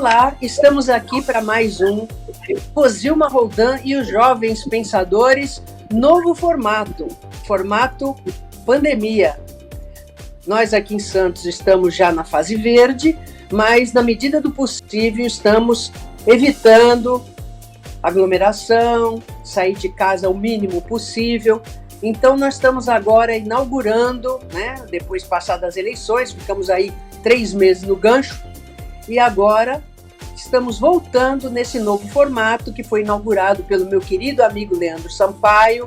Olá, estamos aqui para mais um Rosilma Roldan e os Jovens Pensadores, novo formato pandemia. Nós aqui em Santos estamos já na fase verde, mas na medida do possível estamos evitando aglomeração, sair de casa o mínimo possível. Então nós estamos agora inaugurando, depois passadas as eleições, ficamos aí 3 meses no gancho, e agora estamos voltando nesse novo formato que foi inaugurado pelo meu querido amigo Leandro Sampaio,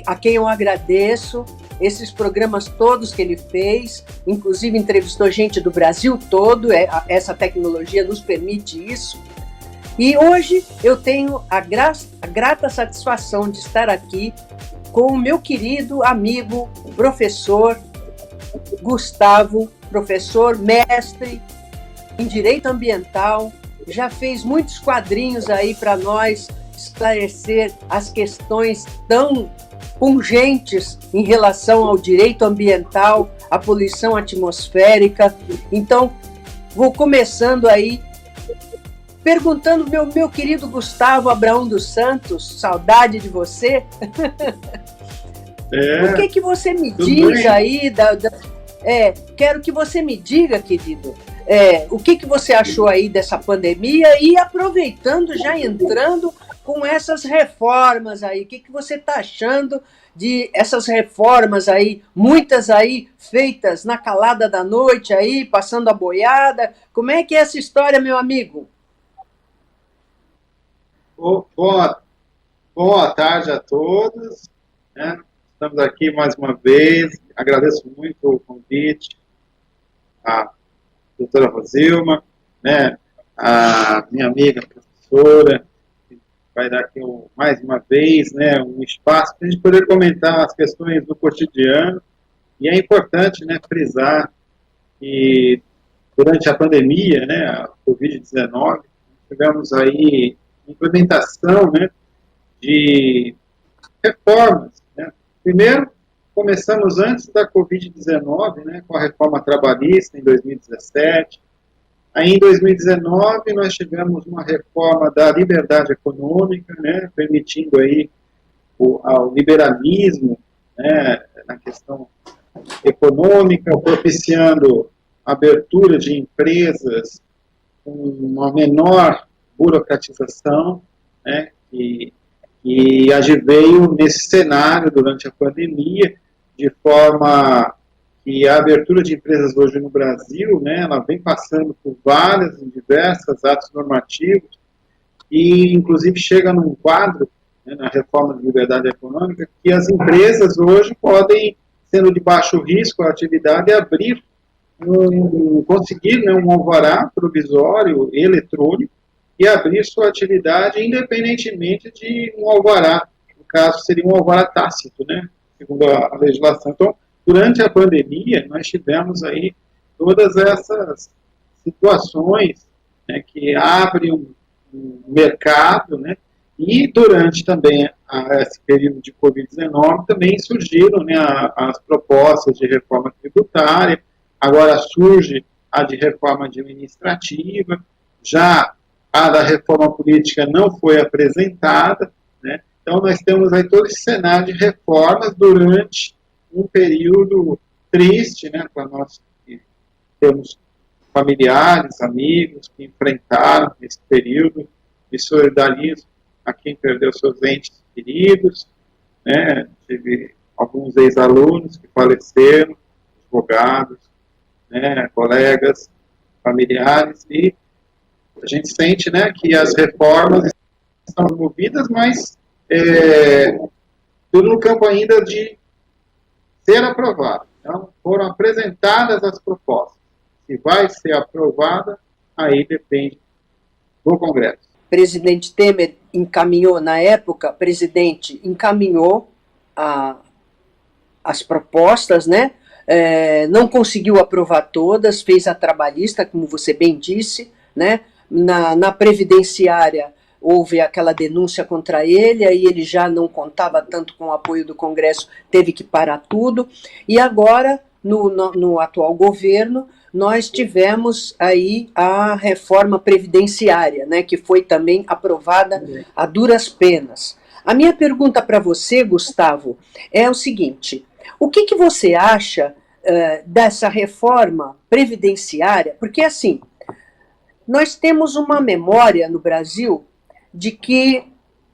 a quem eu agradeço esses programas todos que ele fez, inclusive entrevistou gente do Brasil todo, essa tecnologia nos permite isso. E hoje eu tenho a grata satisfação de estar aqui com o meu querido amigo, professor Gustavo, professor mestre em Direito Ambiental, já fez muitos quadrinhos aí para nós esclarecer as questões tão pungentes em relação ao direito ambiental, à poluição atmosférica. Então, vou começando aí perguntando meu querido Gustavo Abraão dos Santos, saudade de você. O que você me diz aí? Quero que você me diga, querido, o que você achou aí dessa pandemia e aproveitando, já entrando com essas reformas aí, o que você está achando de essas reformas aí, muitas aí feitas na calada da noite aí, passando a boiada, como é que é essa história, meu amigo? Boa tarde a todos, Estamos aqui mais uma vez, agradeço muito o convite, a doutora Rosilma, a minha amiga professora, que vai dar aqui mais uma vez um espaço para a gente poder comentar as questões do cotidiano. E é importante frisar que durante a pandemia, a Covid-19, tivemos aí implementação de reformas. Primeiro, começamos antes da Covid-19, com a reforma trabalhista em 2017. Aí, em 2019, nós tivemos uma reforma da liberdade econômica, permitindo aí ao liberalismo na questão econômica, propiciando abertura de empresas com uma menor burocratização, e adveio nesse cenário durante a pandemia, de forma que a abertura de empresas hoje no Brasil, ela vem passando por várias e diversas atos normativos, e inclusive chega num quadro, na reforma de liberdade econômica, que as empresas hoje podem, sendo de baixo risco a atividade, abrir, conseguir um alvará provisório eletrônico, e abrir sua atividade independentemente de um alvará. No caso, seria um alvará tácito, segundo a legislação. Então, durante a pandemia, nós tivemos aí todas essas situações que abrem um mercado, e durante também esse período de Covid-19 também surgiram as propostas de reforma tributária, agora surge a de reforma administrativa, já a da reforma política não foi apresentada, Então nós temos aí todo esse cenário de reformas durante um período triste, para nós que temos familiares, amigos que enfrentaram esse período, de solidarizo a quem perdeu seus entes queridos, tive alguns ex-alunos que faleceram, advogados, colegas, familiares, e a gente sente que as reformas estão movidas, mas tudo no campo ainda de ser aprovado. Então, foram apresentadas as propostas. Se vai ser aprovada, aí depende do Congresso. O presidente Temer encaminhou, na época, encaminhou as propostas, não conseguiu aprovar todas, fez a trabalhista, como você bem disse, na previdenciária houve aquela denúncia contra ele, aí ele já não contava tanto com o apoio do Congresso, teve que parar tudo, e agora, no atual governo, nós tivemos aí a reforma previdenciária, né, que foi também aprovada a duras penas. A minha pergunta para você, Gustavo, é o seguinte: o que você acha dessa reforma previdenciária? Porque, assim, nós temos uma memória no Brasil de que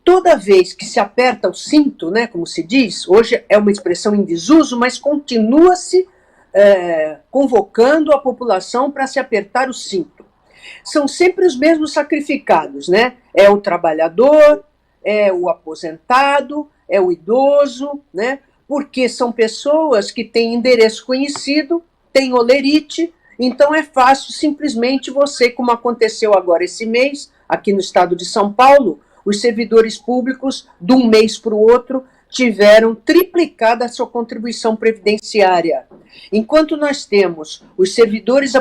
toda vez que se aperta o cinto, né, como se diz, hoje é uma expressão em desuso, mas continua-se convocando a população para se apertar o cinto. São sempre os mesmos sacrificados, né? É o trabalhador, é o aposentado, é o idoso, né? Porque são pessoas que têm endereço conhecido, têm olerite, então é fácil simplesmente você, como aconteceu agora esse mês, aqui no estado de São Paulo, os servidores públicos, de um mês para o outro, tiveram triplicada a sua contribuição previdenciária. Enquanto nós temos os servidores,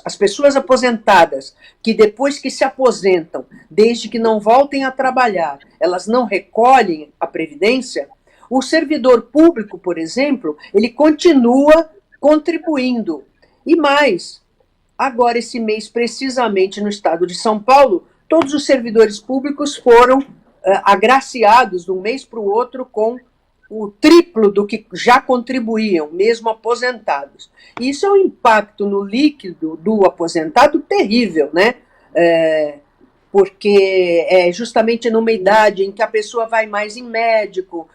as pessoas aposentadas, que depois que se aposentam, desde que não voltem a trabalhar, elas não recolhem a previdência, o servidor público, por exemplo, ele continua contribuindo. E mais, agora esse mês, precisamente no estado de São Paulo, todos os servidores públicos foram agraciados de um mês para o outro com o triplo do que já contribuíam, mesmo aposentados. E isso é um impacto no líquido do aposentado terrível, né? Porque é justamente numa idade em que a pessoa vai mais em médico,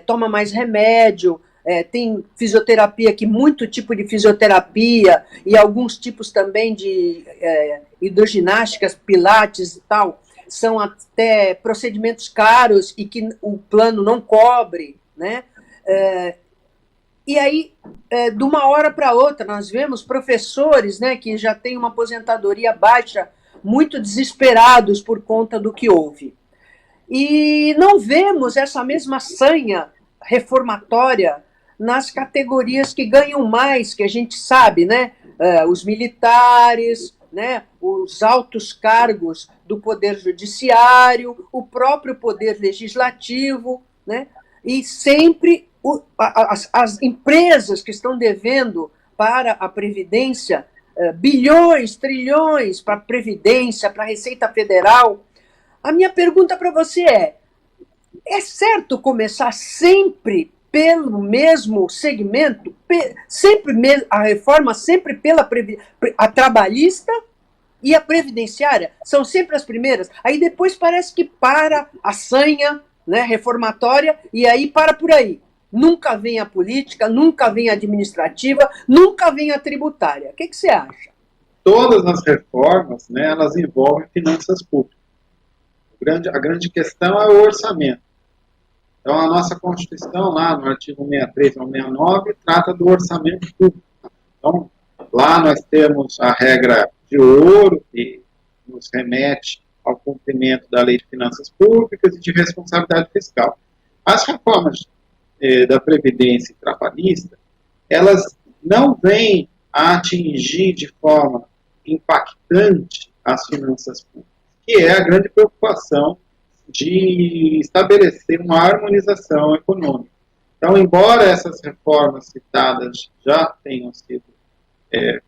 toma mais remédio, tem fisioterapia, que muito tipo de fisioterapia, e alguns tipos também de hidroginásticas, pilates e tal, são até procedimentos caros e que o plano não cobre, né? E aí, de uma hora para outra, nós vemos professores, né, que já têm uma aposentadoria baixa, muito desesperados por conta do que houve. E não vemos essa mesma sanha reformatória nas categorias que ganham mais, que a gente sabe, né? Os militares, né? Os altos cargos do Poder Judiciário, o próprio Poder Legislativo, né? E sempre as empresas que estão devendo para a Previdência, bilhões, trilhões para a Previdência, para a Receita Federal. A minha pergunta para você é certo começar sempre pelo mesmo segmento, sempre a reforma sempre pela a trabalhista e a previdenciária? São sempre as primeiras. Aí depois parece que para a sanha, né, reformatória, e aí para por aí. Nunca vem a política, nunca vem a administrativa, nunca vem a tributária. O que você acha? Todas as reformas, né, elas envolvem finanças públicas. A grande questão é o orçamento. Então, a nossa Constituição, lá no artigo 63 ao 69, trata do orçamento público. Então, lá nós temos a regra de ouro, que nos remete ao cumprimento da Lei de Finanças Públicas e de responsabilidade fiscal. As reformas da Previdência e Trabalhista, elas não vêm a atingir de forma impactante as finanças públicas, que é a grande preocupação de estabelecer uma harmonização econômica. Então, embora essas reformas citadas já tenham sido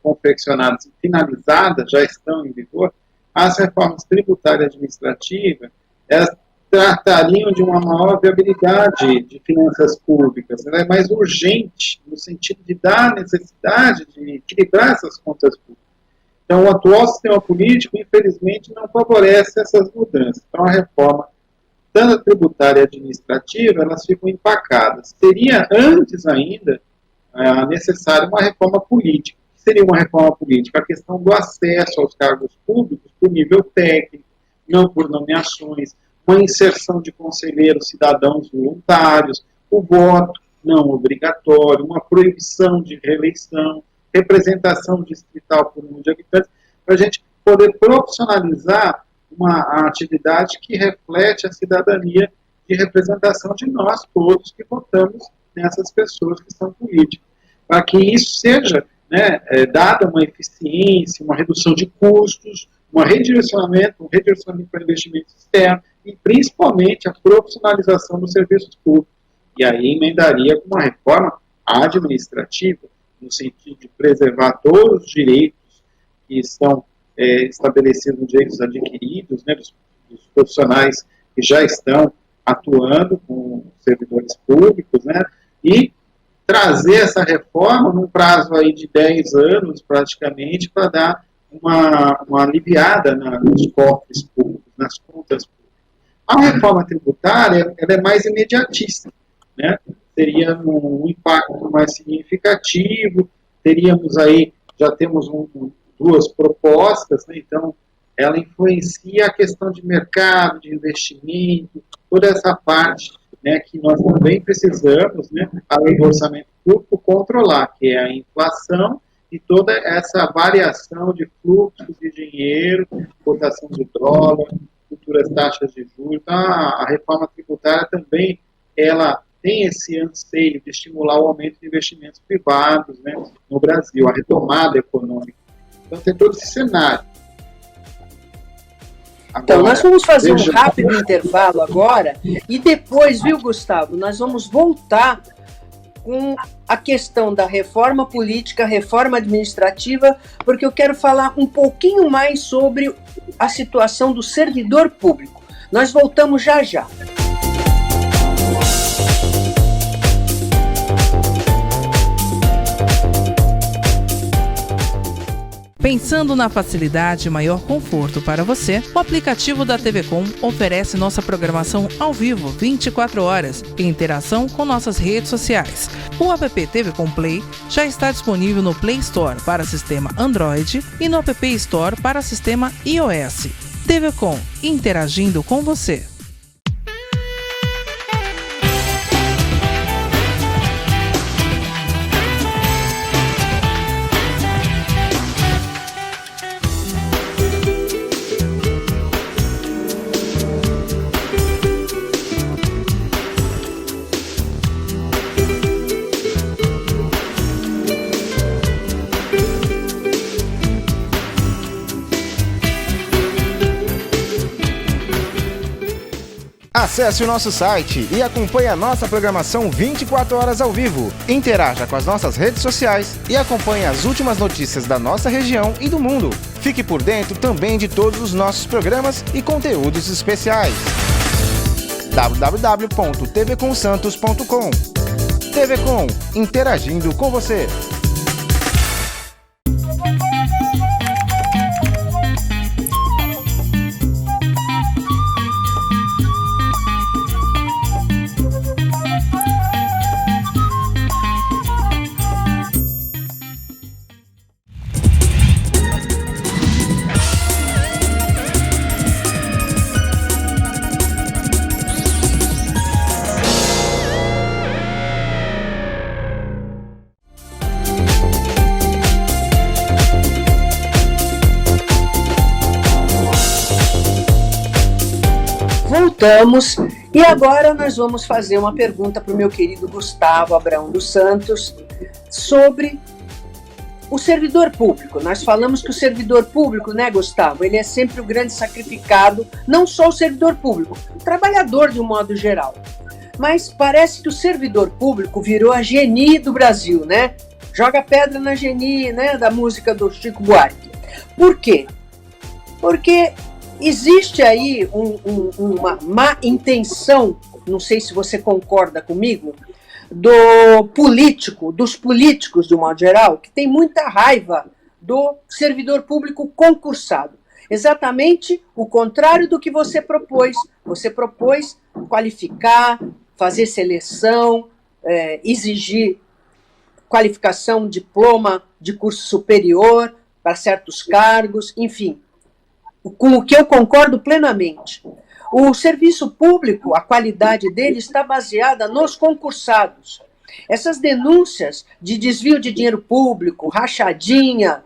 confeccionadas e finalizadas, já estão em vigor, as reformas tributária e administrativa, elas tratariam de uma maior viabilidade de finanças públicas. Ela é mais urgente, no sentido de dar necessidade de equilibrar essas contas públicas. Então, o atual sistema político, infelizmente, não favorece essas mudanças. Então, a reforma, tanto a tributária e administrativa, elas ficam empacadas. Seria, antes ainda, necessária uma reforma política. O que seria uma reforma política? A questão do acesso aos cargos públicos por nível técnico, não por nomeações, uma inserção de conselheiros cidadãos voluntários, o voto não obrigatório, uma proibição de reeleição, representação distrital por número de habitantes, para a gente poder profissionalizar uma atividade que reflete a cidadania de representação de nós todos que votamos nessas pessoas que são políticas. Para que isso seja, né, dada uma eficiência, uma redução de custos, um redirecionamento para investimento externo e, principalmente, a profissionalização dos serviços públicos. E aí emendaria com uma reforma administrativa, no sentido de preservar todos os direitos que estão estabelecidos, nos direitos adquiridos, né, dos profissionais que já estão atuando com servidores públicos, né, e trazer essa reforma num prazo aí de 10 anos, praticamente, para dar uma aliviada nos cofres públicos, nas contas públicas. A reforma tributária, ela é mais imediatista, né? Teria um impacto mais significativo, teríamos aí, já temos duas propostas, né? Então, ela influencia a questão de mercado, de investimento, toda essa parte, né, que nós também precisamos, né, além do orçamento público, controlar, que é a inflação e toda essa variação de fluxos de dinheiro, cotação de dólar, futuras taxas de juros. Então, a reforma tributária também, ela tem esse anseio de estimular o aumento de investimentos privados, né, no Brasil, a retomada econômica. Então, tem todo esse cenário. Agora, então, nós vamos fazer um rápido intervalo agora e depois, viu, Gustavo, nós vamos voltar com a questão da reforma política, reforma administrativa, porque eu quero falar um pouquinho mais sobre a situação do servidor público. Nós voltamos já já. Pensando na facilidade e maior conforto para você, o aplicativo da TV Com oferece nossa programação ao vivo 24 horas e interação com nossas redes sociais. O app TV Com Play já está disponível no Play Store para sistema Android e no App Store para sistema iOS. TV Com, interagindo com você. Acesse o nosso site e acompanhe a nossa programação 24 horas ao vivo. Interaja com as nossas redes sociais e acompanhe as últimas notícias da nossa região e do mundo. Fique por dentro também de todos os nossos programas e conteúdos especiais. www.tvcomsantos.com. TV Com, interagindo com você. Voltamos e agora nós vamos fazer uma pergunta para o meu querido Gustavo Abraão dos Santos sobre o servidor público. Nós falamos que o servidor público, né, Gustavo, ele é sempre o grande sacrificado, não só o servidor público, o trabalhador de um modo geral. Mas parece que o servidor público virou a Geni do Brasil, né? Joga pedra na Geni, né, da música do Chico Buarque. Por quê? Porque existe aí uma má intenção, não sei se você concorda comigo, dos políticos, de um modo geral, que tem muita raiva do servidor público concursado. Exatamente o contrário do que você propôs. Você propôs qualificar, fazer seleção, exigir qualificação, diploma de curso superior para certos cargos, enfim, com o que eu concordo plenamente. O serviço público, a qualidade dele está baseada nos concursados. Essas denúncias de desvio de dinheiro público, rachadinha,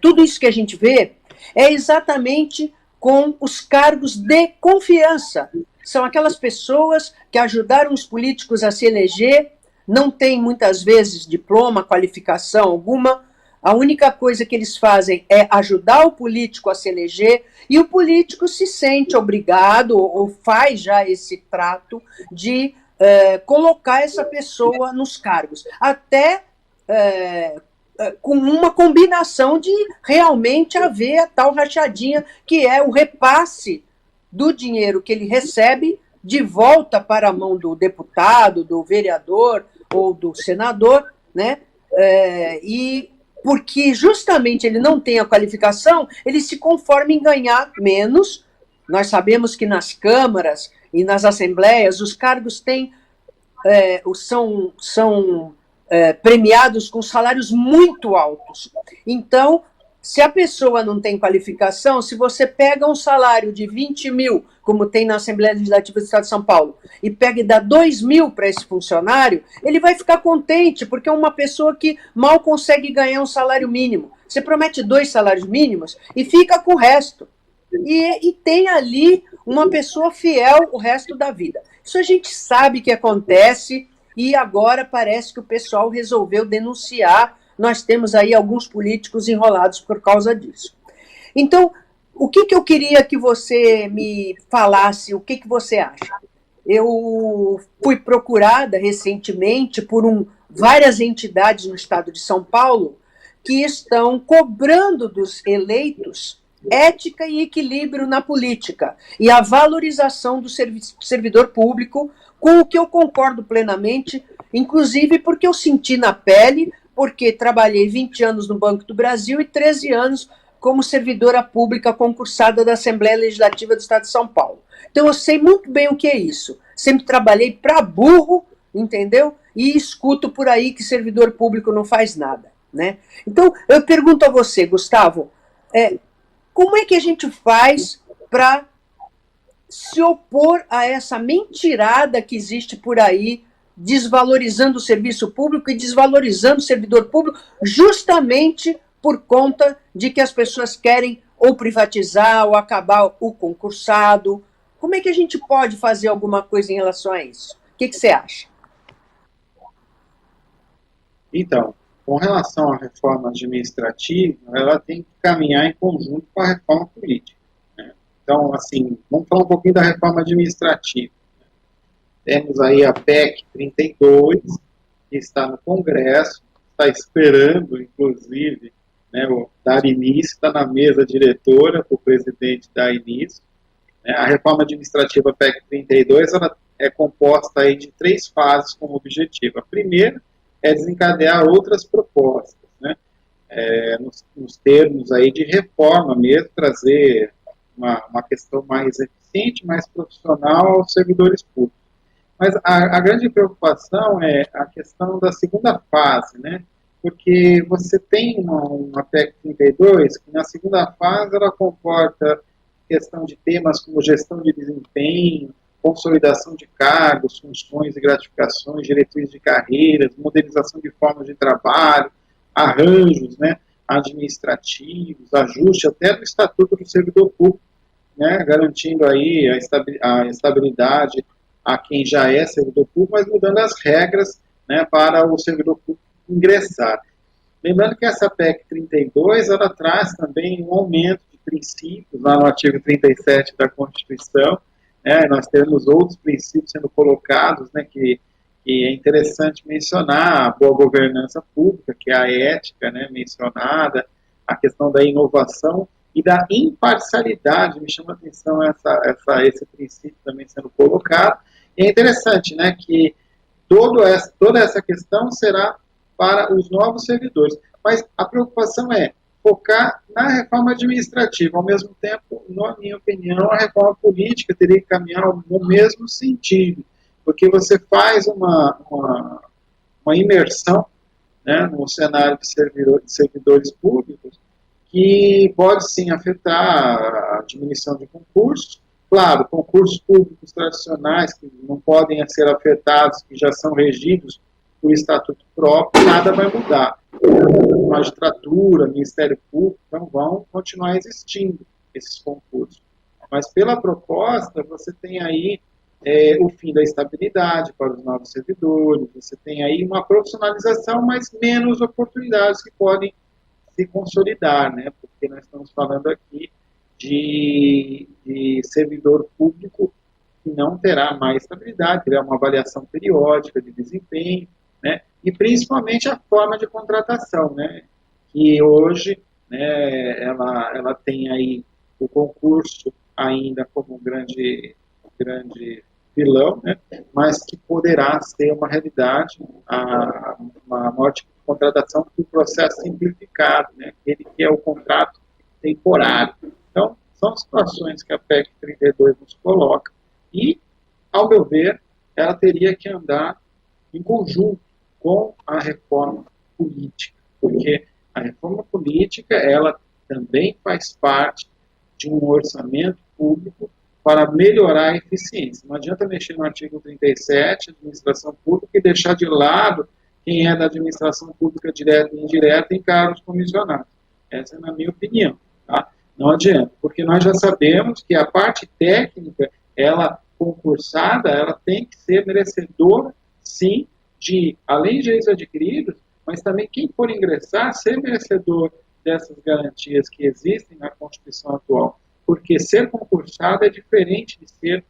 tudo isso que a gente vê, é exatamente com os cargos de confiança. São aquelas pessoas que ajudaram os políticos a se eleger, não têm muitas vezes diploma, qualificação alguma. A única coisa que eles fazem é ajudar o político a se eleger e o político se sente obrigado ou faz já esse trato de colocar essa pessoa nos cargos. Até com uma combinação de realmente haver a tal rachadinha, que é o repasse do dinheiro que ele recebe de volta para a mão do deputado, do vereador ou do senador, né? E porque justamente ele não tem a qualificação, ele se conforma em ganhar menos. Nós sabemos que nas câmaras e nas assembleias os cargos são premiados com salários muito altos. Então, se a pessoa não tem qualificação, se você pega um salário de 20 mil, como tem na Assembleia Legislativa do Estado de São Paulo, e pega e dá 2 mil para esse funcionário, ele vai ficar contente, porque é uma pessoa que mal consegue ganhar um salário mínimo. Você promete 2 salários mínimos e fica com o resto. E tem ali uma pessoa fiel o resto da vida. Isso a gente sabe que acontece, e agora parece que o pessoal resolveu denunciar. Nós temos aí alguns políticos enrolados por causa disso. Então, o que eu queria que você me falasse, o que você acha? Eu fui procurada recentemente por várias entidades no estado de São Paulo que estão cobrando dos eleitos ética e equilíbrio na política e a valorização do servidor público, com o que eu concordo plenamente, inclusive porque eu senti na pele, porque trabalhei 20 anos no Banco do Brasil e 13 anos como servidora pública concursada da Assembleia Legislativa do Estado de São Paulo. Então eu sei muito bem o que é isso. Sempre trabalhei para burro, entendeu? E escuto por aí que servidor público não faz nada, né? Então eu pergunto a você, Gustavo, como é que a gente faz para se opor a essa mentirada que existe por aí, desvalorizando o serviço público e desvalorizando o servidor público, justamente por conta de que as pessoas querem ou privatizar ou acabar o concursado? Como é que a gente pode fazer alguma coisa em relação a isso? O que você acha? Então, com relação à reforma administrativa, ela tem que caminhar em conjunto com a reforma política, né? Então, assim, vamos falar um pouquinho da reforma administrativa. Temos aí a PEC 32, que está no Congresso, está esperando, inclusive, né, dar início, está na mesa diretora para o presidente dar início. A reforma administrativa PEC 32 ela é composta aí de 3 fases como objetivo. A primeira é desencadear outras propostas, né? Nos termos aí de reforma mesmo, trazer uma questão mais eficiente, mais profissional aos servidores públicos. Mas a grande preocupação é a questão da segunda fase, né? Porque você tem uma PEC 32, que na segunda fase ela comporta questão de temas como gestão de desempenho, consolidação de cargos, funções e gratificações, diretrizes de carreiras, modelização de formas de trabalho, arranjos, né, administrativos, ajuste até do Estatuto do Servidor Público, né, garantindo aí a estabilidade a quem já é servidor público, mas mudando as regras, né, para o servidor público ingressar. Lembrando que essa PEC 32, ela traz também um aumento de princípios, lá no artigo 37 da Constituição, né, nós temos outros princípios sendo colocados, né, que é interessante mencionar: a boa governança pública, que é a ética, né, mencionada, a questão da inovação e da imparcialidade, me chama a atenção esse princípio também sendo colocado. E é interessante, né, que toda essa questão será para os novos servidores. Mas a preocupação é focar na reforma administrativa. Ao mesmo tempo, na minha opinião, a reforma política teria que caminhar no mesmo sentido, porque você faz uma imersão, né, no cenário de servidores públicos, que pode sim afetar a diminuição de concursos. Claro, concursos públicos tradicionais que não podem ser afetados, que já são regidos por estatuto próprio, nada vai mudar. Magistratura, Ministério Público, então vão continuar existindo esses concursos. Mas pela proposta, você tem aí o fim da estabilidade para os novos servidores, você tem aí uma profissionalização, mas menos oportunidades que podem se consolidar, né? Porque nós estamos falando aqui de servidor público que não terá mais estabilidade, terá uma avaliação periódica de desempenho, né? E principalmente a forma de contratação, né? Que hoje, né, ela tem aí o concurso ainda como um grande vilão, né? Mas que poderá ser uma realidade, uma maior tipo de contratação que o processo simplificado, né? Aquele que é o contrato temporário. Então, são situações que a PEC 32 nos coloca e, ao meu ver, ela teria que andar em conjunto com a reforma política, porque a reforma política, ela também faz parte de um orçamento público para melhorar a eficiência. Não adianta mexer no artigo 37, administração pública, e deixar de lado quem é da administração pública direta e indireta em cargos comissionados. Essa é a minha opinião. Tá? Não adianta, porque nós já sabemos que a parte técnica, ela concursada, ela tem que ser merecedora, sim, de, além de direitos adquiridos, mas também quem for ingressar, ser merecedor dessas garantias que existem na Constituição atual. Porque ser concursado é diferente de ser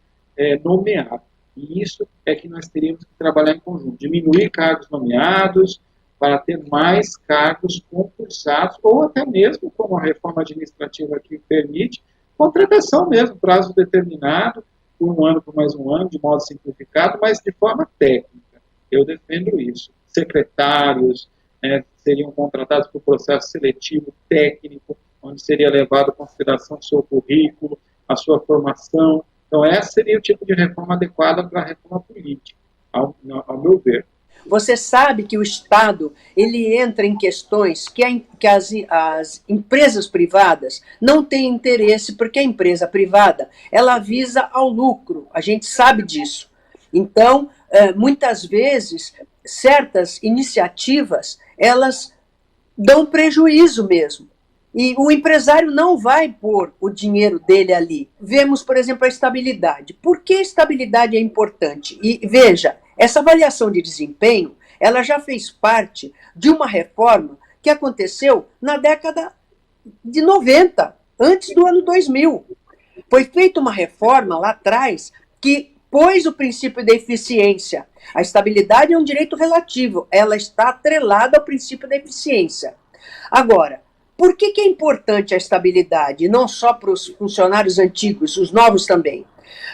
nomeado. E isso é que nós teríamos que trabalhar em conjunto. Diminuir cargos nomeados para ter mais cargos concursados, ou até mesmo, como a reforma administrativa aqui permite, contratação mesmo, prazo determinado, por um ano, por mais um ano, de modo simplificado, mas de forma técnica. Eu defendo isso. Secretários seriam contratados por processo seletivo técnico, onde seria levado em consideração o seu currículo, a sua formação. Então, esse seria o tipo de reforma adequada para a reforma política, ao meu ver. Você sabe que o Estado ele entra em questões que as empresas privadas não têm interesse, porque a empresa privada ela visa ao lucro, a gente sabe disso. Então, muitas vezes, certas iniciativas, elas dão prejuízo mesmo. E o empresário não vai pôr o dinheiro dele ali. Vemos, por exemplo, a estabilidade. Por que a estabilidade é importante? E veja, essa avaliação de desempenho, ela já fez parte de uma reforma que aconteceu na década de 90, antes do ano 2000. Foi feita uma reforma lá atrás que pôs o princípio da eficiência. A estabilidade é um direito relativo, ela está atrelada ao princípio da eficiência. Agora, por que é importante a estabilidade? Não só para os funcionários antigos, os novos também.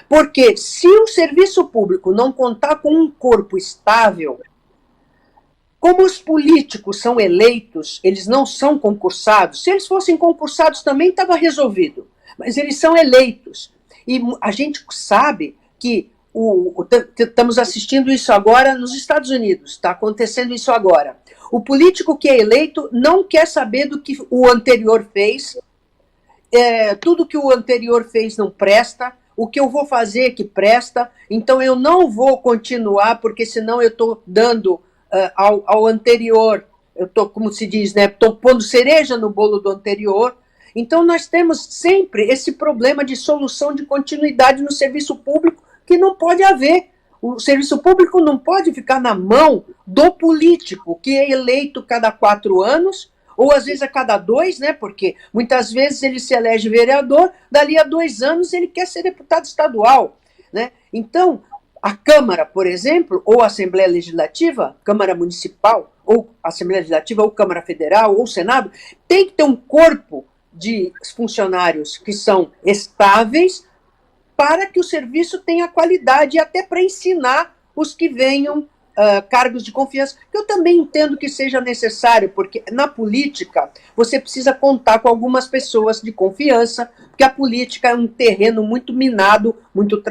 Porque se o serviço público não contar com um corpo estável, como os políticos são eleitos, eles não são concursados. Se eles fossem concursados também estava resolvido. Mas eles são eleitos. E a gente sabe que estamos assistindo isso agora nos Estados Unidos, está acontecendo isso agora. O político que é eleito não quer saber do que o anterior fez, tudo que o anterior fez não presta, o que eu vou fazer é que presta, então eu não vou continuar, porque senão eu estou dando ao anterior, eu estou, como se diz, né, estou pondo cereja no bolo do anterior. Então nós temos sempre esse problema de solução de continuidade no serviço público que não pode haver. O serviço público não pode ficar na mão do político, que é eleito cada 4 anos, ou às vezes a cada 2, né? Porque muitas vezes ele se elege vereador, dali a 2 anos ele quer ser deputado estadual, né? Então, a Câmara, por exemplo, ou a Assembleia Legislativa, Câmara Municipal, ou Assembleia Legislativa, ou Câmara Federal, ou Senado, tem que ter um corpo de funcionários que são estáveis, para que o serviço tenha qualidade e até para ensinar os que venham cargos de confiança, que eu também entendo que seja necessário, porque na política você precisa contar com algumas pessoas de confiança, porque a política é um terreno muito minado, muito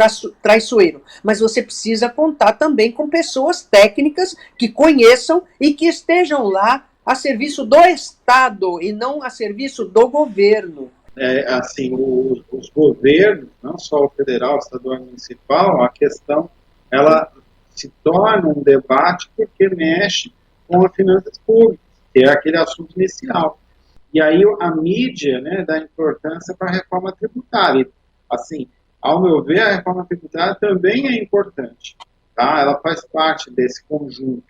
traiçoeiro, mas você precisa contar também com pessoas técnicas que conheçam e que estejam lá a serviço do Estado e não a serviço do governo. Assim, os governos, não só o federal, o estadual e o municipal, a questão, ela se torna um debate porque mexe com as finanças públicas, que é aquele assunto inicial. E aí a mídia, né, dá importância para a reforma tributária. Assim, ao meu ver, a reforma tributária também é importante, tá? Ela faz parte desse conjunto,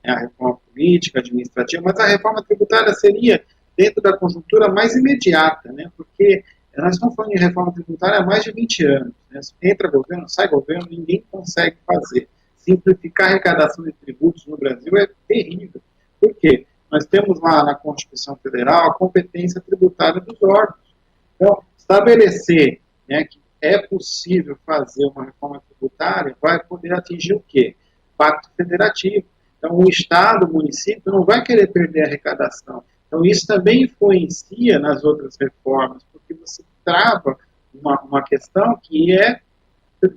né, a reforma política, administrativa, mas a reforma tributária seria dentro da conjuntura mais imediata, né? Porque nós estamos falando de reforma tributária há mais de 20 anos. Né? Entra governo, sai governo, ninguém consegue fazer. simplificar a arrecadação de tributos no Brasil é terrível. Por quê? Nós temos lá na Constituição Federal a competência tributária dos órgãos. Então, estabelecer, né, que é possível fazer uma reforma tributária vai poder atingir o quê? Pacto federativo. Então, o Estado, o município, não vai querer perder a arrecadação. Então, isso também influencia nas outras reformas, porque você trava uma questão que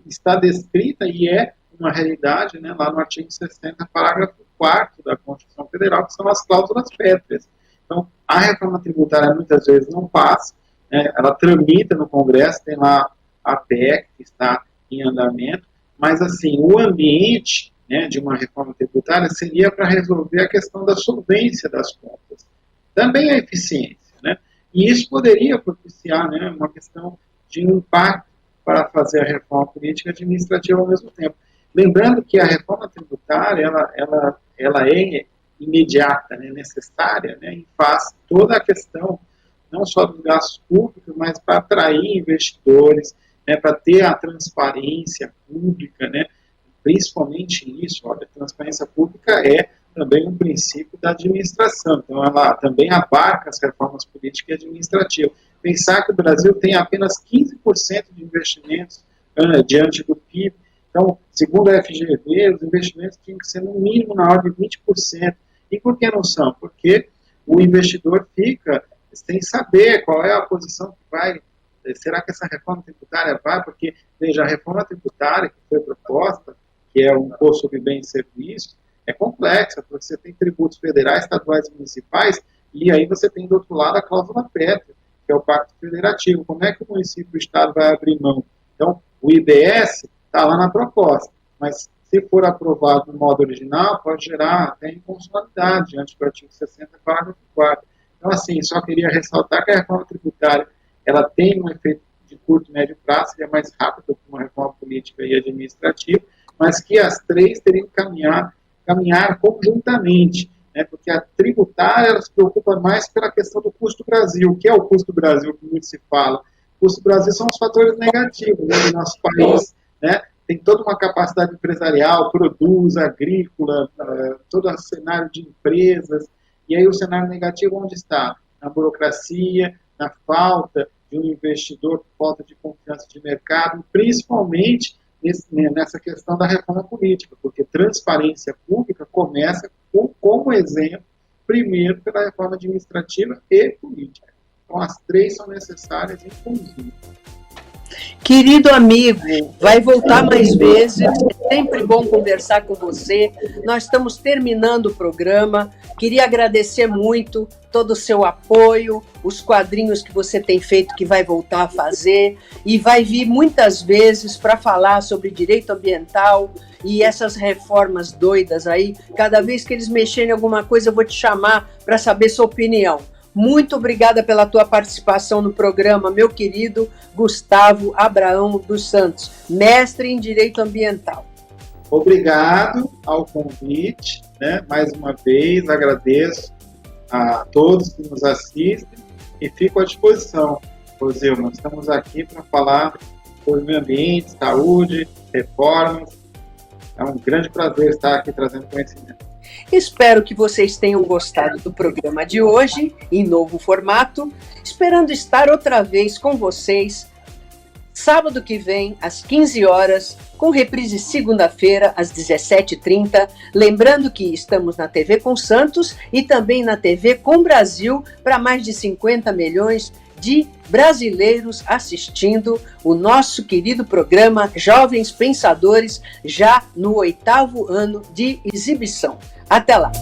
está descrita e é uma realidade, né, lá no artigo 60, parágrafo 4º da Constituição Federal, que são as cláusulas pétreas. Então, a reforma tributária muitas vezes não passa, né, ela tramita no Congresso, tem lá a PEC que está em andamento, mas, assim, o ambiente, né, de uma reforma tributária seria para resolver a questão da solvência das contas. Também a eficiência, né, e isso poderia propiciar, né, uma questão de impacto para fazer a reforma política e administrativa ao mesmo tempo. Lembrando que a reforma tributária, ela é imediata, né, necessária, né, e faz toda a questão, não só dos gastos públicos, mas para atrair investidores, né, para ter a transparência pública, né, principalmente isso. Olha, a transparência pública é também um princípio da administração, então ela também abarca as reformas políticas e administrativas. Pensar que o Brasil tem apenas 15% de investimentos diante do PIB, então, segundo a FGV, os investimentos tinham que ser no mínimo na ordem de 20%. E por que não são? Porque o investidor fica sem saber qual é a posição que vai. Será que essa reforma tributária vai? Porque, veja, a reforma tributária que foi proposta, que é um imposto sobre bens e serviços, é complexa, porque você tem tributos federais, estaduais e municipais, e aí você tem do outro lado a cláusula pétrea, que é o Pacto Federativo. Como é que o município e o Estado vai abrir mão? Então, o IBS está lá na proposta, mas se for aprovado no modo original, pode gerar até inconstitucionalidade diante do artigo 60, parágrafo 4º. Então, assim, só queria ressaltar que a reforma tributária, ela tem um efeito de curto e médio prazo, que é mais rápido que uma reforma política e administrativa, mas que as três teriam que caminhar conjuntamente, né, porque a tributária, ela se preocupa mais pela questão do custo Brasil. O que é o custo Brasil, que muito se fala? O custo Brasil são os fatores negativos, né, do nosso país, né, tem toda uma capacidade empresarial, produz, agrícola, todo o cenário de empresas, e aí o cenário negativo onde está? Na burocracia, na falta de um investidor, falta de confiança de mercado, principalmente nessa questão da reforma política, porque transparência pública começa como exemplo, primeiro pela reforma administrativa e política. Então as três são necessárias em conjunto. Querido amigo, vai voltar mais vezes, é sempre bom conversar com você. Nós estamos terminando o programa, queria agradecer muito todo o seu apoio, os quadrinhos que você tem feito, que vai voltar a fazer, e vai vir muitas vezes para falar sobre direito ambiental e essas reformas doidas aí. Cada vez que eles mexerem em alguma coisa, eu vou te chamar para saber sua opinião. Muito obrigada pela tua participação no programa, meu querido Gustavo Abraão dos Santos, mestre em Direito Ambiental. Obrigado ao convite, né? Mais uma vez agradeço a todos que nos assistem e fico à disposição. Rosilma, estamos aqui para falar sobre meio ambiente, saúde, reformas. É um grande prazer estar aqui trazendo conhecimento. Espero que vocês tenham gostado do programa de hoje, em novo formato, esperando estar outra vez com vocês, sábado que vem, às 15 horas, com reprise segunda-feira, às 17h30, lembrando que estamos na TV com Santos e também na TV com Brasil, para mais de 50 milhões de brasileiros assistindo o nosso querido programa Jovens Pensadores, já no 8º ano de exibição. Até lá!